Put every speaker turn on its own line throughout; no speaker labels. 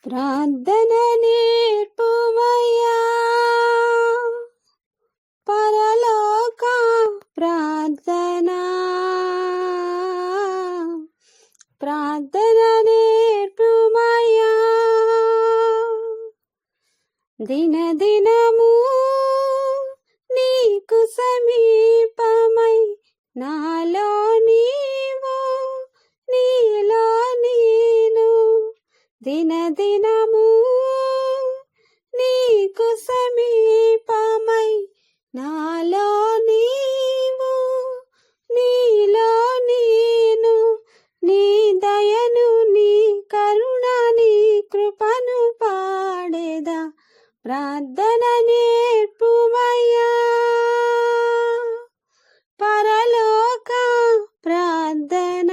ప్రార్థన నేర్పుమయ్యా పరలోక ప్రార్థన ప్రార్థన నేర్పుమయ్యా దినదినము నీకు సమీపమై నాలో నీవు నీలో నేను దినదినము నీకు సమీపమై నాలో నీవు నీలో నేను నీ దయను నీ కరుణ నీ కృపను పాడేదా ప్రార్థన నేర్పుమయ్యా పరలోక ప్రార్థన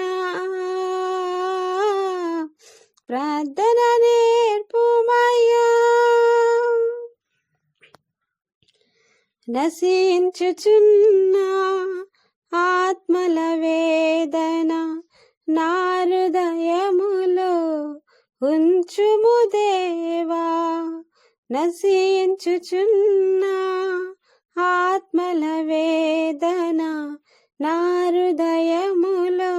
ప్రార్థన నేర్పుమయ్యా నశించుచున్న ఆత్మల వేదన నా హృదయములో ఉంచుము దేవా నశించుచున్న ఆత్మల వేదన నా హృదయములో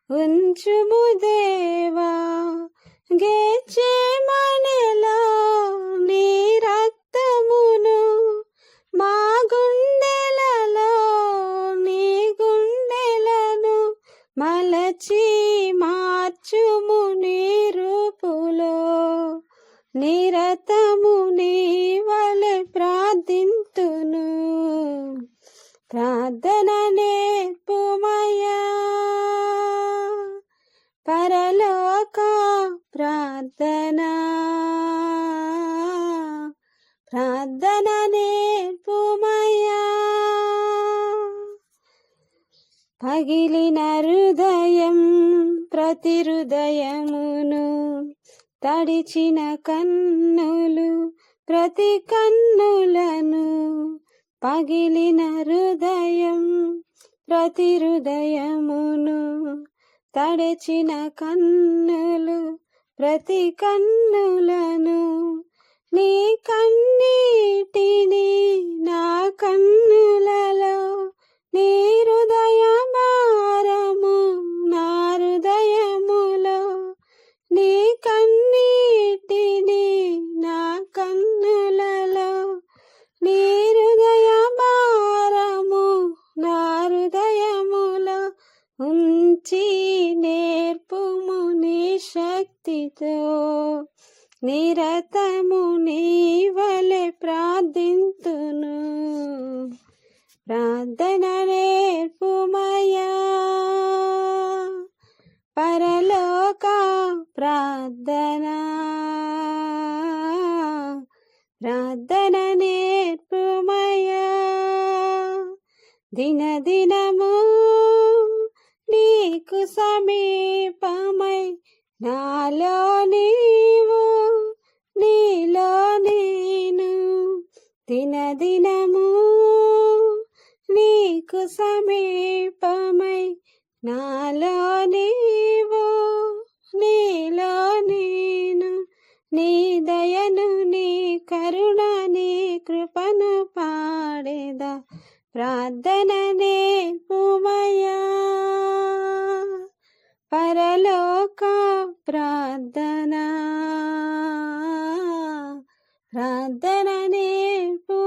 ఉంచుము దేవా గెత్సేమనెలో నీ రక్తమును మా గుండెలలో నీ గుండెలను మలచి మార్చుము నీ రూపులో నిరతము నీ వలె ప్రార్థింతును ప్రార్థన నేర్పుమయ్యా పరలోక ప్రార్థన ప్రార్థన నేర్పుమయ్యా పగిలిన హృదయం ప్రతి హృదయమును తడిచిన కన్నులు ప్రతి కన్నులను పగిలిన హృదయం ప్రతి హృదయమును తడిచిన కన్నులు ప్రతి కన్నులను నీ కన్నీటిని నా కన్నులలో నీ హృదయ భారము నా హృదయములో నీ కన్నీటిని నా కన్నులలో నీ హృదయ భారము నా హృదయములో ఉంచి నేర్పుము నీ శక్తితో నిరతము నీ వలె ప్రార్థింతును ప్రార్థన నేర్పుమయ్యా పరలోక ప్రార్థన ప్రార్థన నేర్పుమయ్యా దినదినము నీకు సమీపమై నాలో నీవు నీలో నేను దినదినము నీకు సమీపమై నాలో నీవు నీలో నేను నీ దయను నీ కరుణ నీ కృపను పాడేదా ప్రార్థన నేర్పుమయ్యా పరలోక ప్రార్థన ప్రార్థన నేర్పు